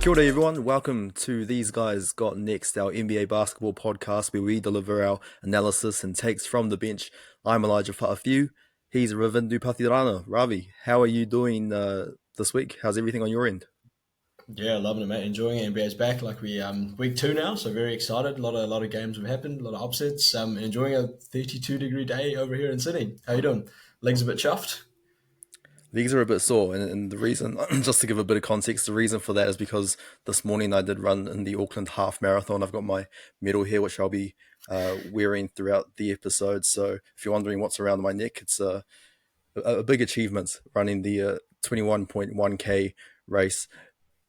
Kia ora everyone, welcome to These Guys Got Next, our NBA basketball podcast where we deliver our analysis and takes from the bench. I'm Elijah Fa'afiu, he's Ravindu Pathirana. Ravi, how are you doing this week? How's everything on your end? Yeah, loving it, mate. Enjoying it. NBA's back. Like we week two now, so very excited. A lot of games have happened. A lot of upsets. Enjoying a 32-degree day over here in Sydney. How you doing? Legs a bit chuffed. Legs are a bit sore, and the reason, just to give a bit of context, the reason for that is because this morning I did run in the Auckland Half Marathon. I've got my medal here, which I'll be wearing throughout the episode. So if you're wondering what's around my neck, it's a big achievement running the 21.1k race.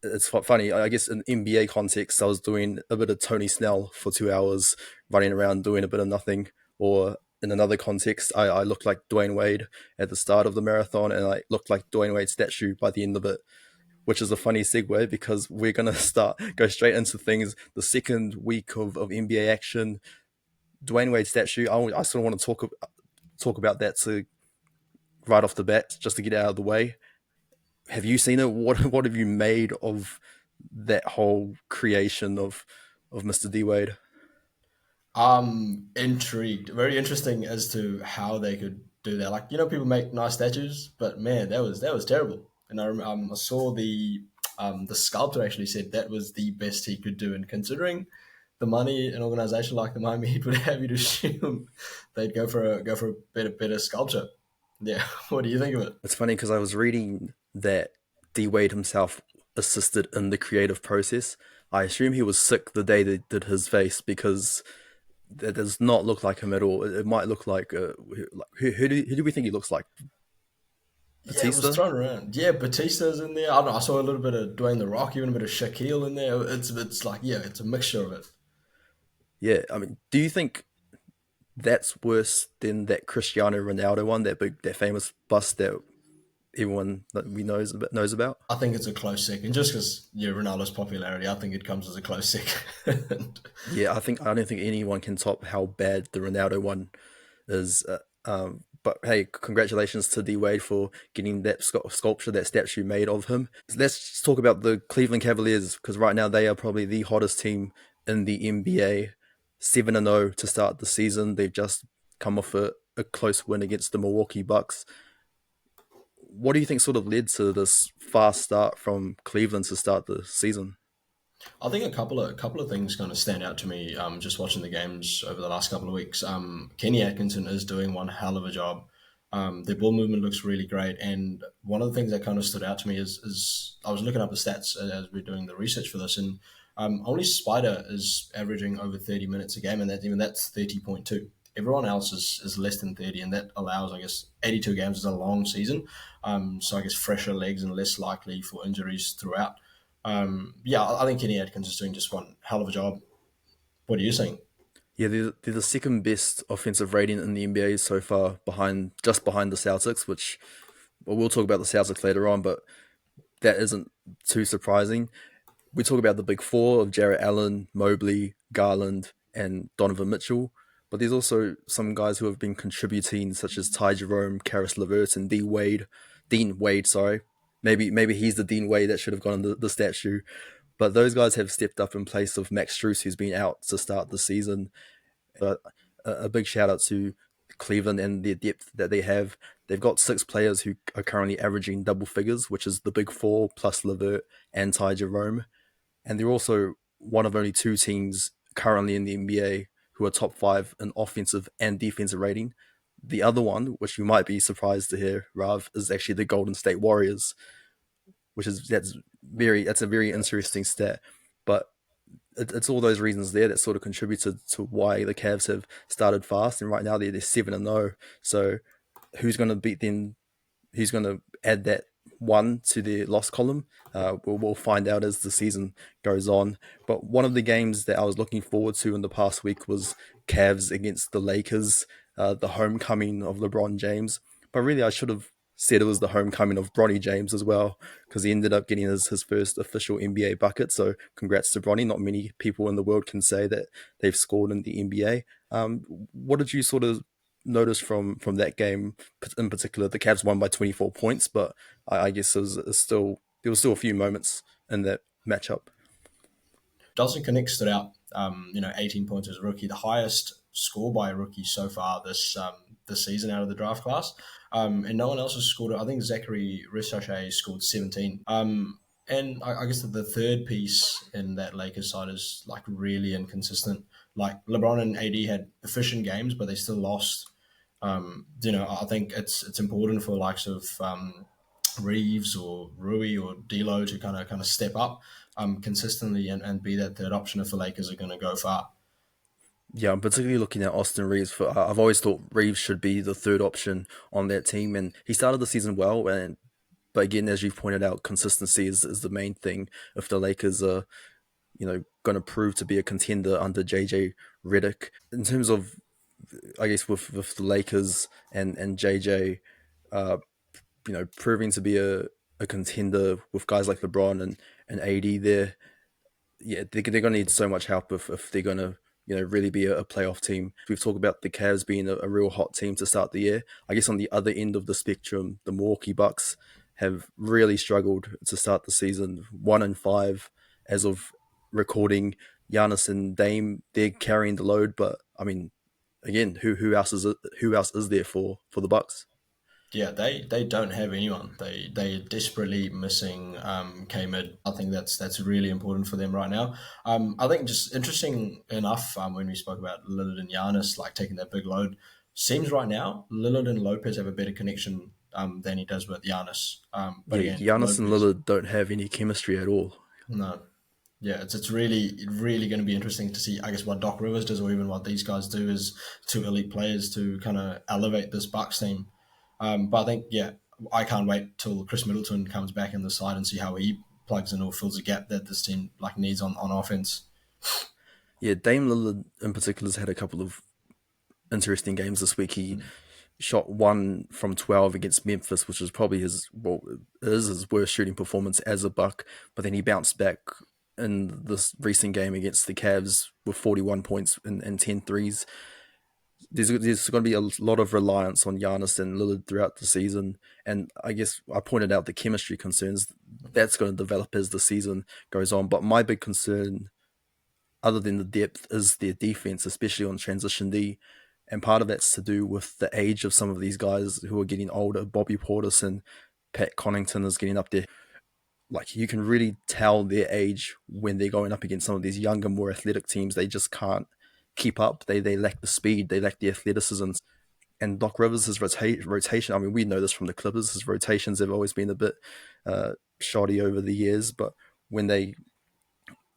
It's funny, I guess in NBA context, I was doing a bit of Tony Snell for 2 hours, running around doing a bit of nothing. Or in another context, I looked like Dwyane Wade at the start of the marathon, and I looked like Dwyane Wade's statue by the end of it, which is a funny segue because we're going to go straight into things. The second week of NBA action, Dwyane Wade statue, I sort of want to talk about that to right off the bat, just to get it out of the way. Have you seen it? What have you made of that whole creation of Mr. D Wade? Intrigued. Very interesting as to how they could do that. Like people make nice statues, but man, that was terrible. And I saw the sculptor actually said that was the best he could do, and considering the money an organization like the Miami Heat would have, you'd assume they'd go for a better sculpture. Yeah, what do you think of it? It's funny because I was reading that D Wade himself assisted in the creative process. I assume he was sick the day they did his face because that does not look like him at all. It might look like who do we think he looks like? Yeah, it was Batista? thrown around. Yeah, Batista's in there. I don't know. I saw a little bit of Dwayne the Rock, even a bit of Shaquille in there. It's like it's a mixture of it. Yeah, I mean, do you think that's worse than that Cristiano Ronaldo one, that famous bust that everyone that we knows about? I think it's a close second, just because Ronaldo's popularity. I think it comes as a close second. Yeah, I don't think anyone can top how bad the Ronaldo one is. But hey, congratulations to D Wade for getting that sculpture, that statue made of him. Let's talk about the Cleveland Cavaliers because right now they are probably the hottest team in the NBA. 7-0 to start the season. They've just come off a close win against the Milwaukee Bucks. What do you think sort of led to this fast start from Cleveland to start the season? I think a couple of things kind of stand out to me. Just watching the games over the last couple of weeks. Kenny Atkinson is doing one hell of a job. Their ball movement looks really great, and one of the things that kind of stood out to me is I was looking up the stats as we're doing the research for this, and only Spider is averaging over 30 minutes a game, and that's 30.2. Everyone else is less than 30, and that allows, I guess, 82 games is a long season. So I guess fresher legs and less likely for injuries throughout. Yeah, I think Kenny Atkins is doing just one hell of a job. What are you saying? Yeah, they're the second best offensive rating in the NBA so far, just behind the Celtics. Which we'll talk about the Celtics later on, but that isn't too surprising. We talk about the big four of Jarrett Allen, Mobley, Garland, and Donovan Mitchell. But there's also some guys who have been contributing, such as Ty Jerome, Karis LeVert, and Dean Wade. Sorry, maybe he's the Dean Wade that should have gone on the statue. But those guys have stepped up in place of Max Strus, who's been out to start the season. But a big shout out to Cleveland and the depth that they have. They've got six players who are currently averaging double figures, which is the big four plus LeVert and Ty Jerome. And they're also one of only two teams currently in the NBA who are top five in offensive and defensive rating. The other one, which you might be surprised to hear, Rav, is actually the Golden State Warriors, which is that's a very interesting stat. But it's all those reasons there that sort of contributed to why the Cavs have started fast, and right now they're 7-0. So who's going to beat them? Who's going to add that one to the loss column? We'll find out as the season goes on. But one of the games that I was looking forward to in the past week was Cavs against the Lakers, the homecoming of LeBron James. But really, I should have said it was the homecoming of Bronny James as well, because he ended up getting his first official NBA bucket. So congrats to Bronny. Not many people in the world can say that they've scored in the NBA. What did you sort of notice from that game in particular? The Cavs won by 24 points, but I guess there was still a few moments in that matchup. Dalton Connect stood out. 18 points as a rookie, the highest score by a rookie so far this season out of the draft class. And no one else has scored it. I think Zachary Rissachet scored 17. And I guess that the third piece in that Lakers side is like really inconsistent. Like LeBron and AD had efficient games, but they still lost. I think it's important for likes of Reeves or Rui or D'Lo to kind of step up consistently and be that third option if the Lakers are going to go far. Yeah, I'm particularly looking at Austin Reeves. I've always thought Reeves should be the third option on that team, and he started the season well. And but again, as you've pointed out, consistency is the main thing. If the Lakers are going to prove to be a contender under JJ Redick, in terms of I guess with the Lakers and JJ, uh, proving to be a contender with guys like LeBron and AD there, yeah, they're going to need so much help if they're going to really be a playoff team. We've talked about the Cavs being a real hot team to start the year. I guess on the other end of the spectrum, the Milwaukee Bucks have really struggled to start the season. 1-5 as of recording. Giannis and Dame, they're carrying the load, but I mean, again, who else is there for the Bucks? Yeah, they don't have anyone. They are desperately missing K Mid. I think that's really important for them right now. I think just interesting enough when we spoke about Lillard and Giannis like taking that big load, seems right now Lillard and Lopez have a better connection than he does with Giannis. But Yeah, again, Giannis and Lopez, Lillard don't have any chemistry at all. no, yeah, it's really going to be interesting to see. I guess what Doc Rivers does, or even what these guys do, is two elite players to kind of elevate this Bucks team. But I think I can't wait till Chris Middleton comes back in the side and see how he plugs in or fills a gap that this team like needs on offense. Yeah, Dame Lillard in particular has had a couple of interesting games this week. He shot 1 from 12 against Memphis, which was probably his worst shooting performance as a Buck. But then he bounced back in this recent game against the Cavs with 41 points and 10 threes. There's going to be a lot of reliance on Giannis and Lillard throughout the season, and I guess I pointed out the chemistry concerns that's going to develop as the season goes on. But my big concern, other than the depth, is their defense, especially on transition D. And part of that's to do with the age of some of these guys who are getting older. Bobby Portis and Pat Connaughton is getting up there. Like, you can really tell their age when they're going up against some of these younger, more athletic teams. They just can't keep up. They lack the speed. They lack the athleticism. And Doc Rivers' rotation, I mean, we know this from the Clippers. His rotations have always been a bit shoddy over the years. But when they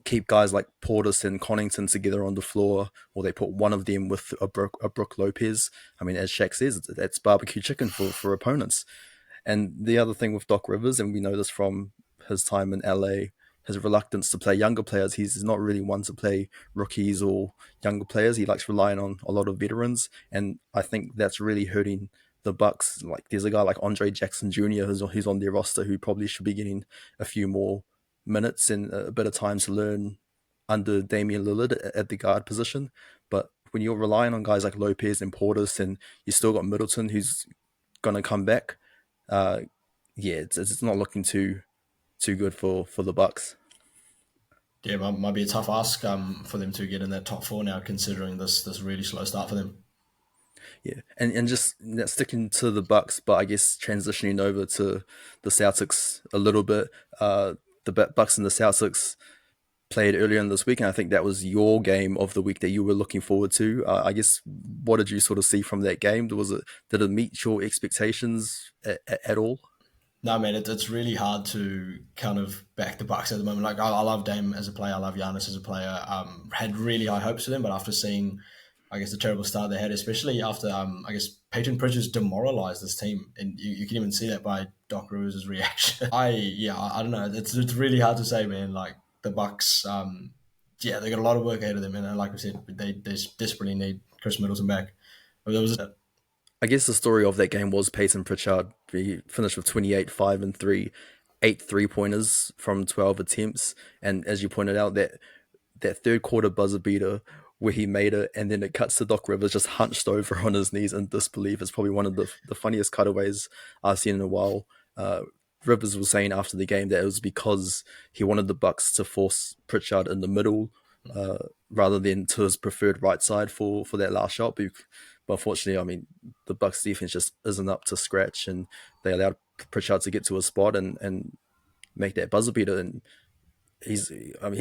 keep guys like Portis and Connaughton together on the floor, or they put one of them with a Brook Lopez, I mean, as Shaq says, that's barbecue chicken for opponents. And the other thing with Doc Rivers, and we know this from his time in LA, his reluctance to play younger players. He's not really one to play rookies or younger players. He likes relying on a lot of veterans, and I think that's really hurting the Bucks. Like, there's a guy like Andre Jackson Jr. who's on their roster who probably should be getting a few more minutes and a bit of time to learn under Damian Lillard at the guard position. But when you're relying on guys like Lopez and Portis, and you still got Middleton who's going to come back, uh, yeah, it's not looking too good for the Bucks. Yeah, might be a tough ask for them to get in that top four now, considering this really slow start for them. Yeah, and just sticking to the Bucks, but I guess transitioning over to the Celtics a little bit. The Bucks and the Celtics played earlier in this week, and I think that was your game of the week that you were looking forward to. I guess, what did you sort of see from that game? Did it meet your expectations at all? No, man, it's really hard to kind of back the Bucks at the moment. Like I love Dame as a player, I love Giannis as a player. Had really high hopes for them, but after seeing, I guess, the terrible start they had, especially after I guess Payton Pritchard demoralized this team, and you can even see that by Doc Rivers' reaction. I don't know. It's really hard to say, man. Like the Bucks, yeah, they got a lot of work ahead of them, and like I said, they desperately need Chris Middleton back. But that was it. I guess the story of that game was Payton Pritchard. He finished with 28, 5 and 3, 8 3-pointers from 12 attempts. And as you pointed out, that third quarter buzzer beater where he made it, and then it cuts to Doc Rivers just hunched over on his knees in disbelief. It's probably one of the funniest cutaways I've seen in a while. Rivers was saying after the game that it was because he wanted the Bucks to force Pritchard in the middle rather than to his preferred right side for that last shot. But unfortunately, I mean, the Bucks defense just isn't up to scratch, and they allowed Pritchard to get to a spot and make that buzzer beater. And he's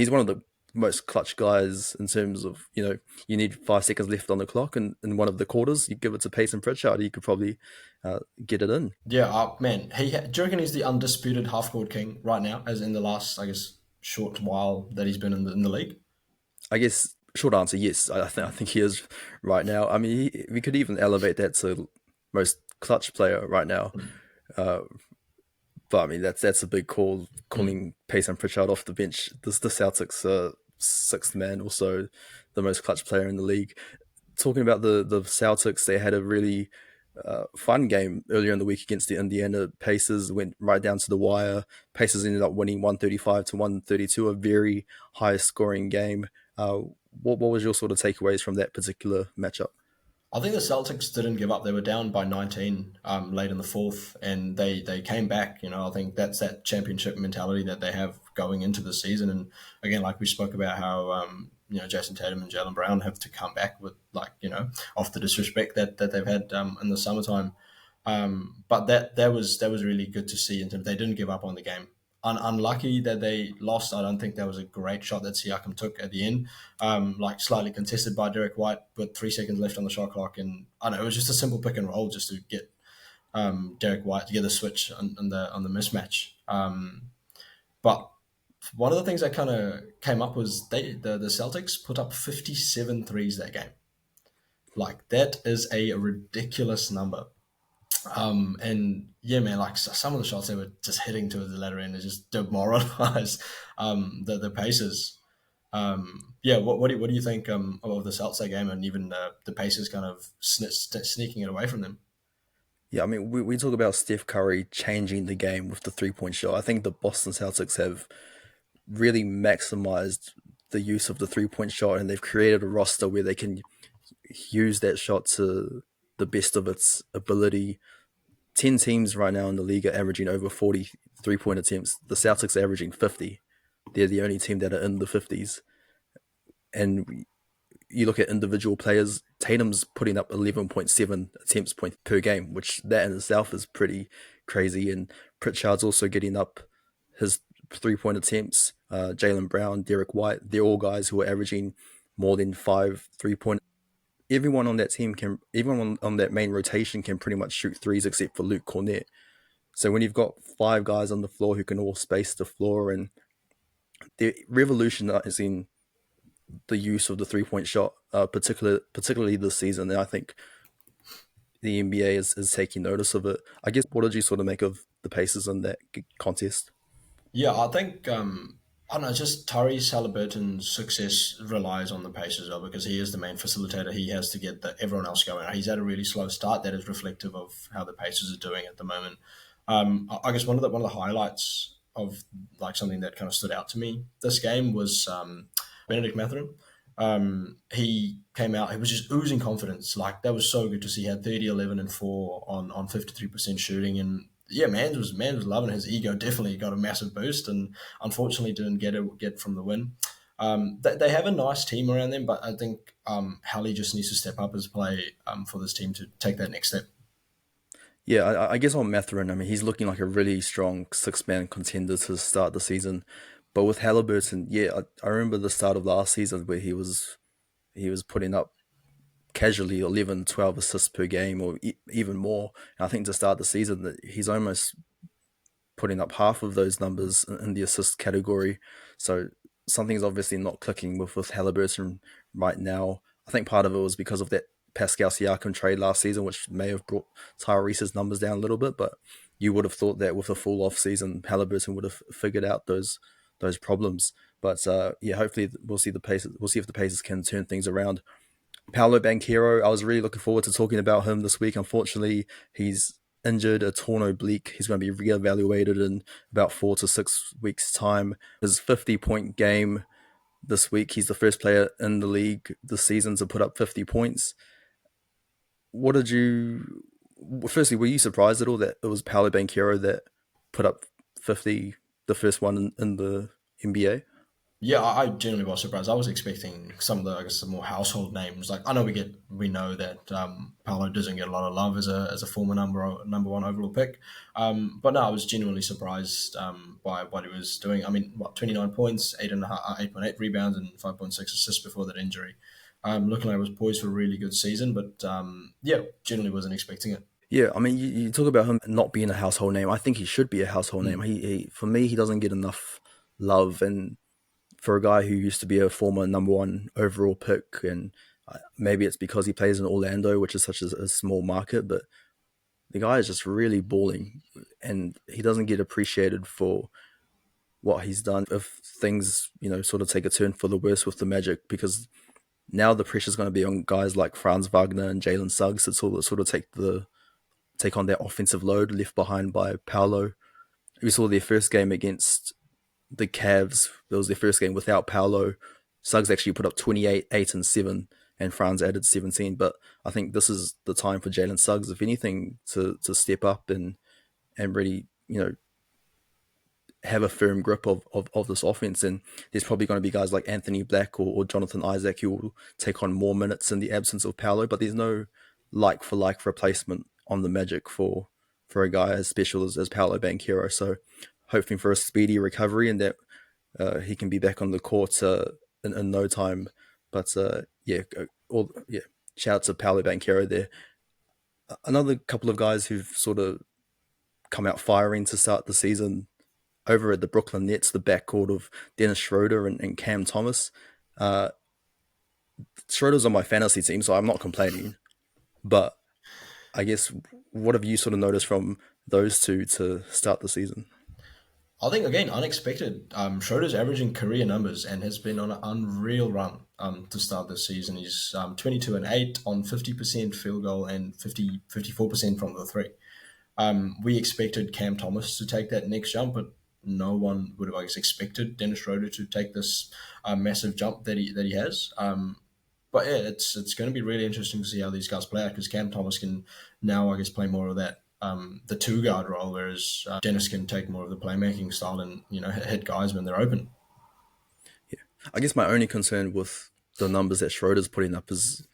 one of the most clutch guys in terms of, you need 5 seconds left on the clock, and in one of the quarters, you give it to Payton Pritchard, he could probably get it in. Yeah, man. Do you reckon he's the undisputed half court king right now, as in the last, I guess, short while that he's been in the league? I guess short answer, yes. I think he is right now. I mean, we could even elevate that to most clutch player right now. Uh, but I mean, that's a big call, calling Payton Pritchard off the bench. This the Celtics' sixth man, also the most clutch player in the league. Talking about the Celtics, they had a really fun game earlier in the week against the Indiana Pacers. Went right down to the wire. Pacers ended up winning 135 to 132, a very high scoring game. What was your sort of takeaways from that particular matchup? I think the Celtics didn't give up. They were down by 19 late in the fourth, and they came back. I think that's that championship mentality that they have going into the season. And again, like we spoke about how Jason Tatum and Jaylen Brown have to come back with off the disrespect that they've had in the summertime. But that was really good to see. In terms they didn't give up on the game. Unlucky that they lost. I don't think that was a great shot that Siakam took at the end. Slightly contested by Derek White, but 3 seconds left on the shot clock, and I don't know, it was just a simple pick and roll just to get Derek White to get the switch on the mismatch. But one of the things that kind of came up was the Celtics put up 57 threes that game. Like, that is a ridiculous number. And yeah, man, like some of the shots they were just hitting towards the latter end is just demoralized the Pacers. Yeah, what do you think of the Celtics game, and even the Pacers kind of sneaking it away from them? Yeah, I mean, we talk about Steph Curry changing the game with the 3 point shot. I think the Boston Celtics have really maximized the use of the 3 point shot, and they've created a roster where they can use that shot to the best of its ability. 10 teams right now in the league are averaging over 40 3 point attempts. The Celtics are averaging 50. They're the only team that are in the 50s. And you look at individual players, Tatum's putting up 11.7 attempts point per game, which that in itself is pretty crazy. And Pritchard's also getting up his 3 point attempts. Jaylen Brown, Derek White, they're all guys who are averaging more than 5 3 point. Everyone on that team everyone on that main rotation can pretty much shoot threes except for Luke Cornett. So when you've got 5 guys on the floor who can all space the floor, and they're revolutionizing the use of the 3 point shot, particularly this season, and I think the NBA is taking notice of it. I guess, what did you sort of make of the Pacers in that contest? Yeah, I think I don't know. Just Tyrese Halliburton's success relies on the Pacers though, because he is the main facilitator. He has to get everyone else going. He's had a really slow start. That is reflective of how the Pacers are doing at the moment. I guess one of the highlights of like something that kind of stood out to me this game was Benedict Mathurin. He came out. He was just oozing confidence. Like, that was so good to see. He had 30, 11, and 4 on 53% shooting, and yeah, man was loving his ego. Definitely got a massive boost, and unfortunately didn't get from the win. They have a nice team around them, but I think Hallie just needs to step up his play for this team to take that next step. Yeah, I guess on Mathurin, I mean, he's looking like a really strong six-man contender to start the season. But with Halliburton, yeah, I remember the start of last season where he was putting up casually 11, 12 assists per game, or even more. And I think to start the season, that he's almost putting up half of those numbers in the assist category. So something's obviously not clicking with Halliburton right now. I think part of it was because of that Pascal Siakam trade last season, which may have brought Tyrese's numbers down a little bit. But you would have thought that with a full off season, Halliburton would have figured out those problems. But yeah, hopefully we'll see the Pacers. We'll see if the Pacers can turn things around. Paolo Banchero, I was really looking forward to talking about him this week. Unfortunately, he's injured, a torn oblique. He's going to be reevaluated in about 4 to 6 weeks' time. His 50-point game this week, he's the first player in the league this season to put up 50 points. What did you... Firstly, were you surprised at all that it was Paolo Banchero that put up 50, the first one in the NBA. Yeah, I genuinely was surprised. I was expecting some of the, I guess, the more household names. Like I know we know that Paolo doesn't get a lot of love as a former number one overall pick, but no, I was genuinely surprised by what he was doing. I mean, what 29 points, 8.8 rebounds, and 5.6 assists before that injury. Looking like it was poised for a really good season, but yeah, genuinely wasn't expecting it. Yeah, I mean, you talk about him not being a household name. I think he should be a household name. He for me, he doesn't get enough love, and for a guy who used to be a former number one overall pick, and maybe it's because he plays in Orlando, which is such a small market, but the guy is just really balling, and he doesn't get appreciated for what he's done. If things, sort of take a turn for the worse with the Magic, because now the pressure's going to be on guys like Franz Wagner and Jalen Suggs to sort of take on that offensive load left behind by Paolo. We saw their first game against the Cavs. It was their first game without Paolo. Suggs actually put up 28, 8, and 7, and Franz added 17. But I think this is the time for Jalen Suggs, if anything, to step up and really, have a firm grip of this offense. And there's probably going to be guys like Anthony Black or Jonathan Isaac who will take on more minutes in the absence of Paolo, but there's no like for like replacement on the Magic for a guy as special as Paolo Banchero. So hoping for a speedy recovery and that he can be back on the court in no time. But yeah, shout out to Paolo Banchero there. Another couple of guys who've sort of come out firing to start the season over at the Brooklyn Nets, the backcourt of Dennis Schroeder and Cam Thomas. Uh, Schroeder's on my fantasy team, so I'm not complaining. But I guess what have you sort of noticed from those two to start the season? I think again unexpected. Schroeder's averaging career numbers and has been on an unreal run to start this season. He's 22 and 8 on 50% field goal and 54% from the three. We expected Cam Thomas to take that next jump, but no one would have, I guess, expected Dennis Schroeder to take this massive jump that he has. But yeah, it's going to be really interesting to see how these guys play out because Cam Thomas can now, I guess, play more of that the two guard role, whereas Dennis can take more of the playmaking style and hit guys when they're open. Yeah. I guess my only concern with the numbers that Schroeder's putting up is,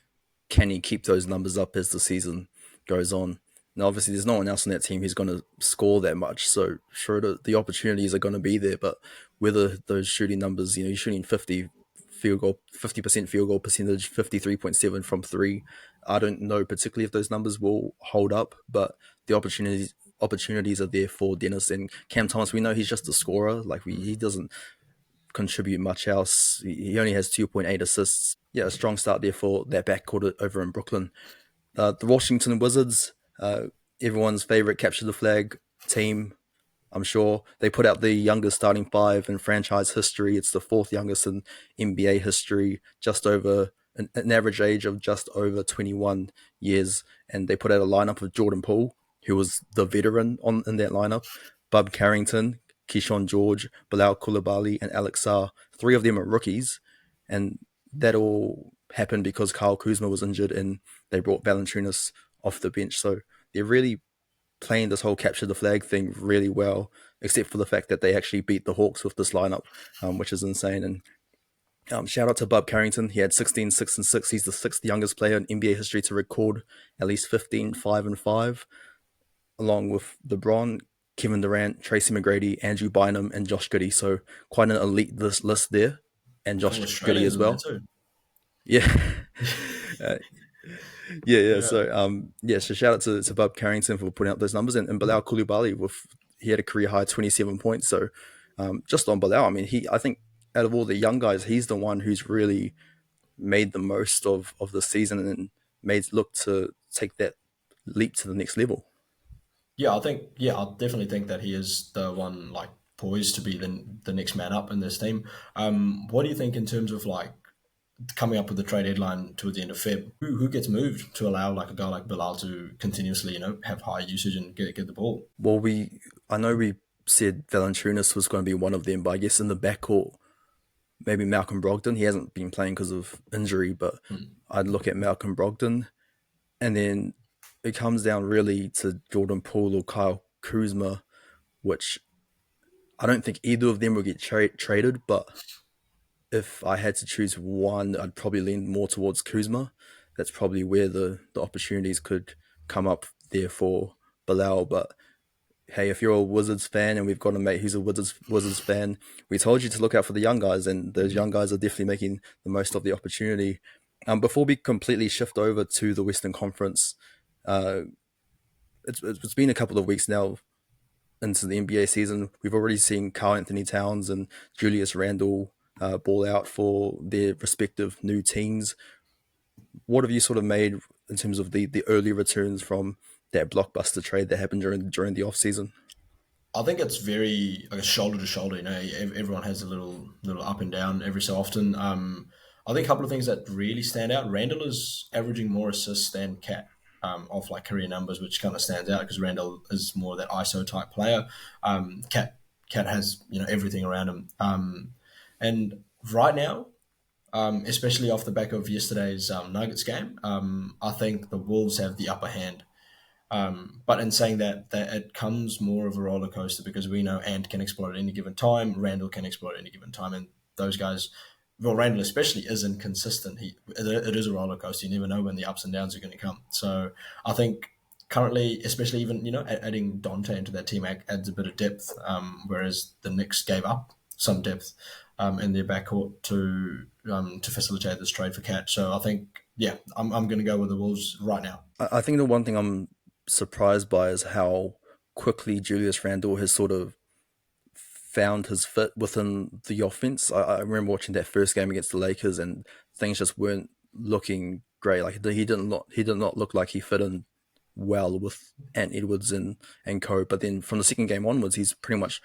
can he keep those numbers up as the season goes on? Now, obviously, there's no one else on that team who's going to score that much, so Schroeder, the opportunities are going to be there. But whether those shooting numbers, you're shooting 50% field goal percentage, 53.7 from three. I don't know particularly if those numbers will hold up, but the opportunities are there for Dennis and Cam Thomas. We know he's just a scorer. Like he doesn't contribute much else. He only has 2.8 assists. Yeah, a strong start there for that backcourt over in Brooklyn. The Washington Wizards, everyone's favorite capture the flag team. I'm sure they put out the youngest starting five in franchise history. It's the fourth youngest in NBA history, just over an average age of just over 21 years. And they put out a lineup of Jordan Poole, who was the veteran in that lineup, Bub Carrington, Keyshawn George, Bilal Coulibaly, and Alex Sarr. Three of them are rookies. And that all happened because Kyle Kuzma was injured and they brought Valanciunas off the bench. So they're really playing this whole capture the flag thing really well, except for the fact that they actually beat the Hawks with this lineup, which is insane. And shout out to Bub Carrington. He had 16, 6, and 6. He's the sixth youngest player in NBA history to record at least 15, 5, and 5, along with the Braun, Kevin Durant, Tracy McGrady, Andrew Bynum, and Josh Giddey. So quite an elite list there. And Josh All Giddey Australians as in there well. too. Yeah. uh, yeah. Yeah. So shout out to Bob Carrington for putting out those numbers, and Bilal Coulibaly he had a career high 27 points. So just on Bilal, I mean, I think out of all the young guys, he's the one who's really made the most of the season and made look to take that leap to the next level. I definitely think that he is the one like poised to be the next man up in this team. What do you think in terms of like coming up with the trade deadline towards the end of Feb? Who gets moved to allow like a guy like Bilal to continuously have high usage and get the ball? Well, I know we said Valanciunas was going to be one of them, but I guess in the backcourt, maybe Malcolm Brogdon. He hasn't been playing because of injury, but I'd look at Malcolm Brogdon, and then it comes down really to Jordan Poole or Kyle Kuzma, which I don't think either of them will get traded, but if I had to choose one, I'd probably lean more towards Kuzma. That's probably where the opportunities could come up there for Bilal. But hey, if you're a Wizards fan and we've got a mate who's a Wizards fan, we told you to look out for the young guys, and those young guys are definitely making the most of the opportunity. Before we completely shift over to the Western Conference, uh, it's been a couple of weeks now into the NBA season. We've already seen Karl Anthony Towns and Julius Randle ball out for their respective new teams. What have you sort of made in terms of the early returns from that blockbuster trade that happened during the off season? I think it's very like a shoulder to shoulder. You know, everyone has a little up and down every so often. I think a couple of things that really stand out. Randall is averaging more assists than Cat, off like career numbers, which kind of stands out because Randall is more that ISO type player. Cat has everything around him. And right now, especially off the back of yesterday's Nuggets game, I think the Wolves have the upper hand. But in saying that, that it comes more of a roller coaster because we know Ant can explode at any given time, Randall can explode at any given time, and those guys, well, Randall especially isn't consistent. It is a roller coaster. You never know when the ups and downs are going to come. So I think currently, especially even adding Dante into that team adds a bit of depth, whereas the Knicks gave up some depth in their backcourt to facilitate this trade for Cat. So I think yeah, I'm going to go with the Wolves right now. I think the one thing I'm surprised by is how quickly Julius Randle has sort of found his fit within the offense. I remember watching that first game against the Lakers, and things just weren't looking great. Like he did not look like he fit in well with Ant Edwards and co. But then from the second game onwards, he's pretty much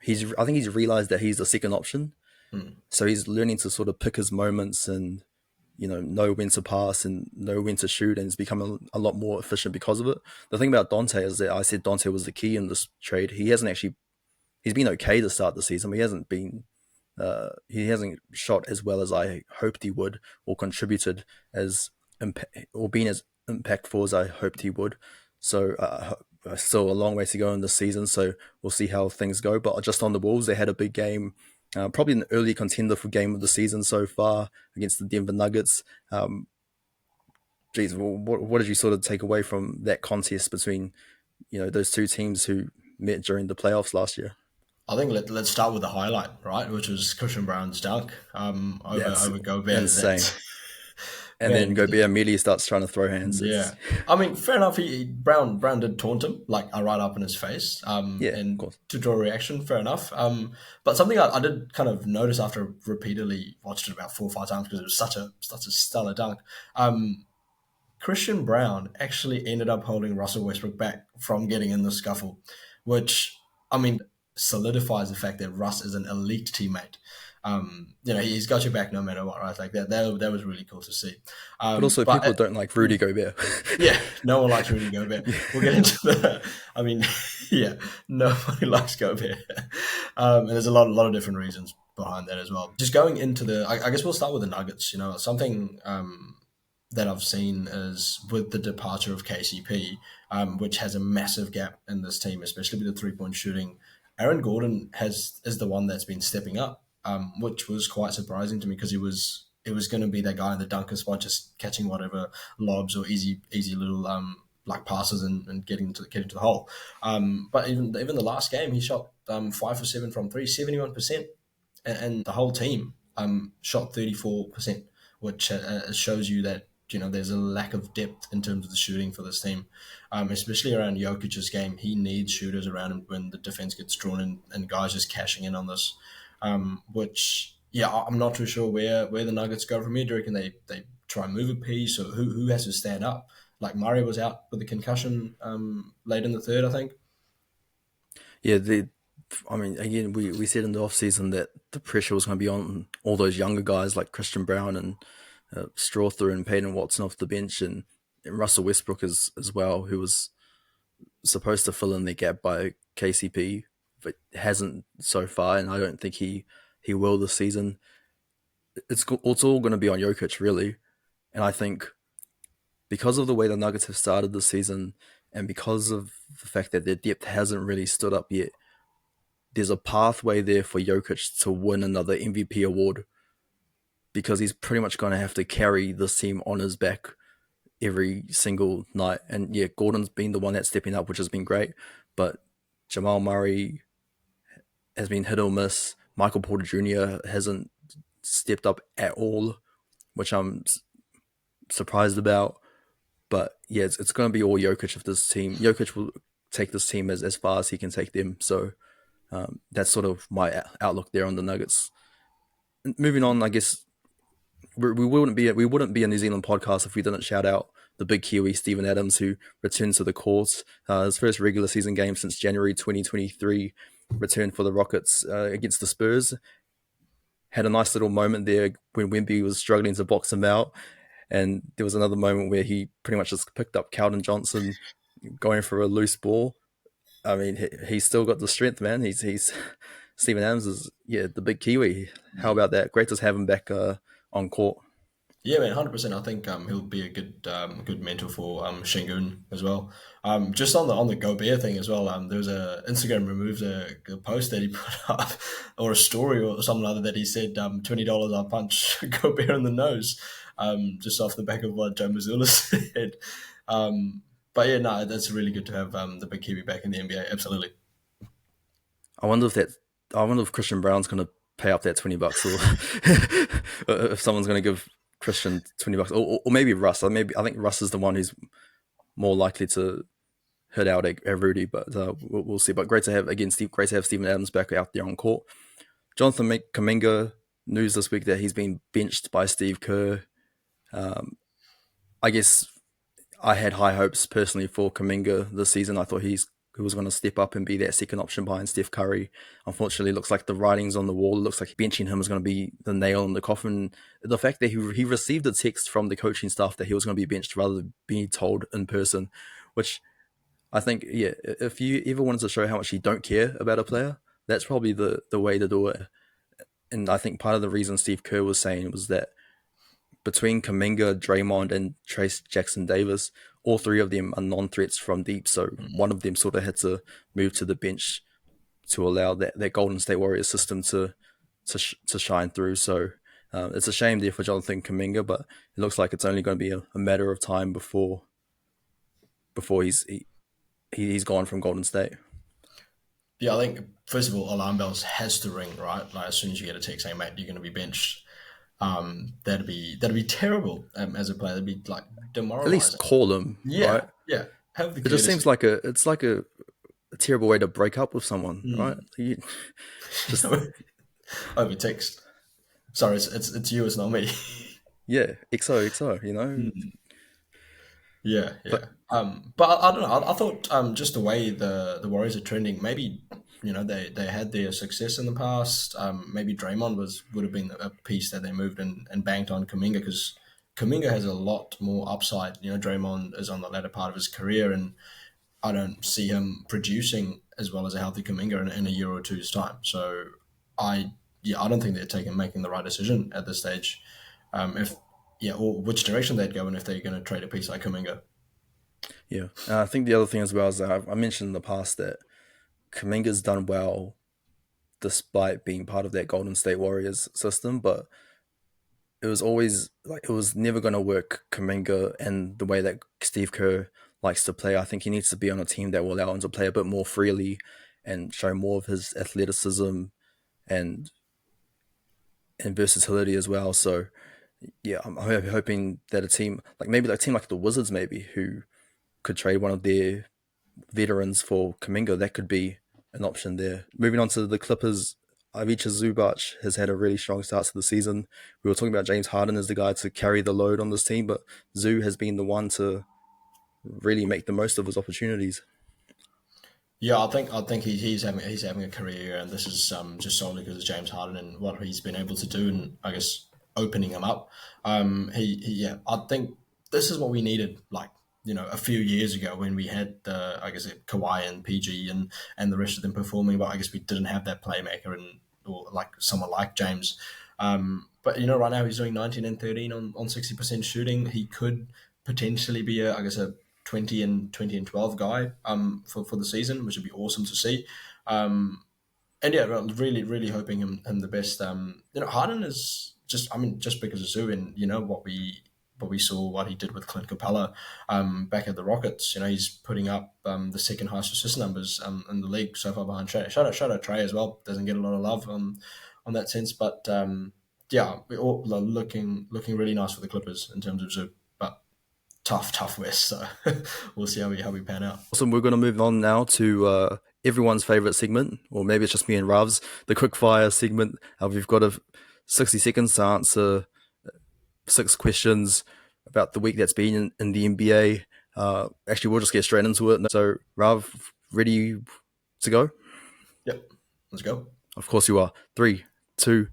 I think he's realized that he's the second option. Hmm. So he's learning to sort of pick his moments and know when to pass and know when to shoot, and it's become a lot more efficient because of it. The thing about Dante is that I said Dante was the key in this trade. He's been okay to start the season, but he hasn't shot as well as I hoped he would, or contributed or been as impactful as I hoped he would. So still a long way to go in the season. So we'll see how things go. But just on the Wolves, they had a big game, probably an early contender for game of the season so far against the Denver Nuggets. What did you sort of take away from that contest between those two teams who met during the playoffs last year? I think let's start with the highlight, right, which was Christian Brown's dunk That's over Gobert. insane. That's And then man, Gobert immediately starts trying to throw hands. yeah. I mean, fair enough. Brown did taunt him like right up in his face, Yeah, of and course. to draw a reaction, fair enough. But something I did kind of notice after repeatedly watched it about 4 or 5 times because it was such a stellar dunk. Christian Brown actually ended up holding Russell Westbrook back from getting in the scuffle, which, I mean, solidifies the fact that Russ is an elite teammate. He's got your back no matter what, right? Like that was really cool to see. But also, But people don't like Rudy Gobert. yeah, no one likes Rudy Gobert. We'll get into the. I mean, yeah, nobody likes Gobert, and there's a lot of different reasons behind that as well. Just going into I guess we'll start with the Nuggets. Something that I've seen is with the departure of KCP, which has a massive gap in this team, especially with the 3-point shooting. Aaron Gordon is the one that's been stepping up, which was quite surprising to me because it was going to be that guy in the dunker spot, just catching whatever lobs or easy little like passes and getting to the hole. But even the last game, he shot 5 for 7 from three, 71%, and the whole team shot 34%, which shows you that there's a lack of depth in terms of the shooting for this team, especially around Jokic's game. He needs shooters around him when the defense gets drawn in and guys just cashing in on this. Which yeah, I'm not too sure where the Nuggets go from here. Do you reckon they try and move a piece, or who has to stand up? Like Murray was out with a concussion late in the third, I think. Yeah, I mean, again, we said in the off season that the pressure was going to be on all those younger guys like Christian Brown and Strawther and Peyton Watson off the bench, and Russell Westbrook as well, who was supposed to fill in the gap by KCP, but hasn't so far, and I don't think he will this season. It's all going to be on Jokic, really, and I think because of the way the Nuggets have started the season, and because of the fact that their depth hasn't really stood up yet, there's a pathway there for Jokic to win another MVP award because he's pretty much going to have to carry this team on his back every single night. And yeah, Gordon's been the one that's stepping up, which has been great. But Jamal Murray has been hit or miss. Michael Porter Jr. hasn't stepped up at all, which I'm surprised about. But yeah, it's going to be all Jokic of this team. Jokic will take this team as far as he can take them. So that's sort of my outlook there on the Nuggets. Moving on, I guess we wouldn't be a New Zealand podcast if we didn't shout out the big Kiwi Steven Adams, who returned to the court. His first regular season game since January 2023, returned for the Rockets against the Spurs. Had a nice little moment there when Wemby was struggling to box him out, and there was another moment where he pretty much just picked up Keldon Johnson going for a loose ball. I mean, he's still got the strength, man. He's Steven Adams is the big Kiwi. How about that? Great to have him back on court. Yeah, man, 100%. I think he'll be a good mentor for Şengün as well. Just on the Gobert thing as well. There was a Instagram removed a post that he put up or a story or something like that that he said $20 I'll punch Gobert in the nose, just off the back of what Joe Mazzulla said. But yeah, no, that's really good to have the big Kiwi back in the NBA. Absolutely. I wonder if Christian Brown's going to pay up that $20, or if someone's going to give Christian $20, or maybe Russ. I think Russ is the one who's more likely to hit out at Rudy, but we'll see. But great to have Steven Adams back out there on court. Jonathan Kuminga, news this week that he's been benched by Steve Kerr. I guess I had high hopes personally for Kuminga this season. I thought he was going to step up and be that second option behind Steph Curry. Unfortunately, it looks like the writing's on the wall. It looks like benching him is going to be the nail in the coffin. The fact that he received a text from the coaching staff that he was going to be benched rather than being told in person, which I think, if you ever wanted to show how much you don't care about a player, that's probably the way to do it. And I think part of the reason Steve Kerr was saying was that between Kuminga, Draymond, and Trace Jackson Davis, all three of them are non-threats from deep. So one of them sort of had to move to the bench to allow that Golden State Warriors system to shine through. So it's a shame there for Jonathan Kuminga, but it looks like it's only going to be a matter of time before he's gone from Golden State. Yeah, I think first of all, alarm bells has to ring, right? Like as soon as you get a text saying, "Mate, you're going to be benched," that'd be terrible as a player. That'd be like demoralizing. At least call him, Yeah, right? yeah. Have the It just seems like a terrible way to break up with someone, right? just over text. Sorry, it's you, it's not me. Yeah, XOXO, Yeah, But yeah. But I don't know. I thought just the way the Warriors are trending, maybe they had their success in the past. Maybe Draymond would have been a piece that they moved and banked on Kuminga because Kuminga has a lot more upside. Draymond is on the latter part of his career, and I don't see him producing as well as a healthy Kuminga in a year or two's time. So I don't think they're making the right decision at this stage. If or which direction they'd go, and if they're going to trade a piece like Kuminga. yeah, I think the other thing as well is that I mentioned in the past that Kuminga's done well despite being part of that Golden State Warriors system, but it was always like it was never going to work Kuminga and the way that Steve Kerr likes to play. I think he needs to be on a team that will allow him to play a bit more freely and show more of his athleticism and versatility as well. So yeah, I'm hoping that a team like the Wizards, maybe, who could trade one of their veterans for Kuminga, that could be an option there. Moving on to the Clippers, Ivica Zubac has had a really strong start to the season. We were talking about James Harden as the guy to carry the load on this team, but Zoo has been the one to really make the most of his opportunities. Yeah, I think he's having a career, and this is just solely because of James Harden and what he's been able to do, and I guess opening him up. Yeah, I think this is what we needed, like a few years ago when we had I guess Kawhi and PG and the rest of them performing, but I guess we didn't have that playmaker or like someone like James. But right now he's doing 19 and 13 on 60% shooting. He could potentially be I guess a 20 and 12 guy for the season, which would be awesome to see. And yeah, well, really, really hoping him the best. Harden is just, I mean, just because of Zoo and what we saw, what he did with Clint Capella back at the Rockets. He's putting up the second highest assist numbers in the league so far behind Trey. Shout out Trey as well. Doesn't get a lot of love on that sense, but yeah, we all are looking really nice for the Clippers in terms of Zoo, but tough West. So we'll see how we pan out. Awesome. We're going to move on now to everyone's favorite segment, or maybe it's just me and Rav's, the Quickfire segment. We've got 60 seconds to answer 6 questions about the week that's been in the NBA. Actually, we'll just get straight into it. So, Rav, ready to go? Yep, let's go. Of course you are. 3, 2,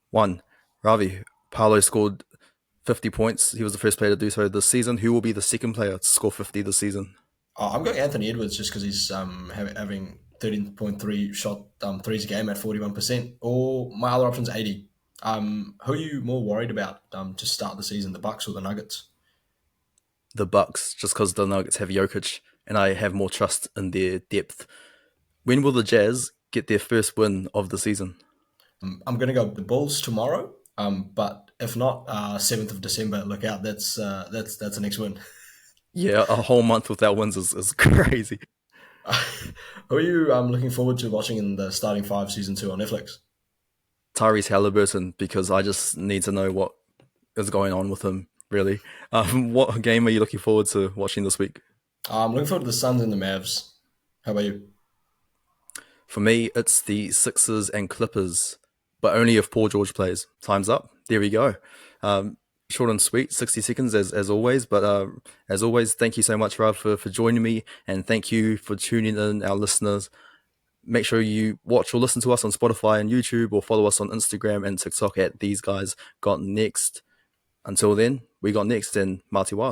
1. Ravi, PAOLO scored 50 points. He was the first player to do so this season. Who will be the second player to score 50 this season? I'm going Anthony Edwards just because he's having 13.3 shot threes a game at 41%. Or my other option's 80. Who are you more worried about to start the season, the Bucks or the Nuggets? The Bucks, just because the Nuggets have Jokic, and I have more trust in their depth. When will the Jazz get their first win of the season? I'm going to go with the Bulls tomorrow. But if not, 7th of December, look out. That's the next win. Yeah, a whole month without wins is crazy. Who are you looking forward to watching in the starting five season 2 on Netflix? Tyrese Halliburton, because I just need to know what is going on with him, really. What game are you looking forward to watching this week? I'm looking forward to the Suns and the Mavs. How about you? For me, it's the Sixers and Clippers, but only if Paul George plays. Time's up. There we go. Short and sweet, 60 seconds as always. But as always, thank you so much, Rob, for joining me. And thank you for tuning in, our listeners. Make sure you watch or listen to us on Spotify and YouTube, or follow us on Instagram and TikTok at These Guys Got Next. Until then, we got next in Matiwa.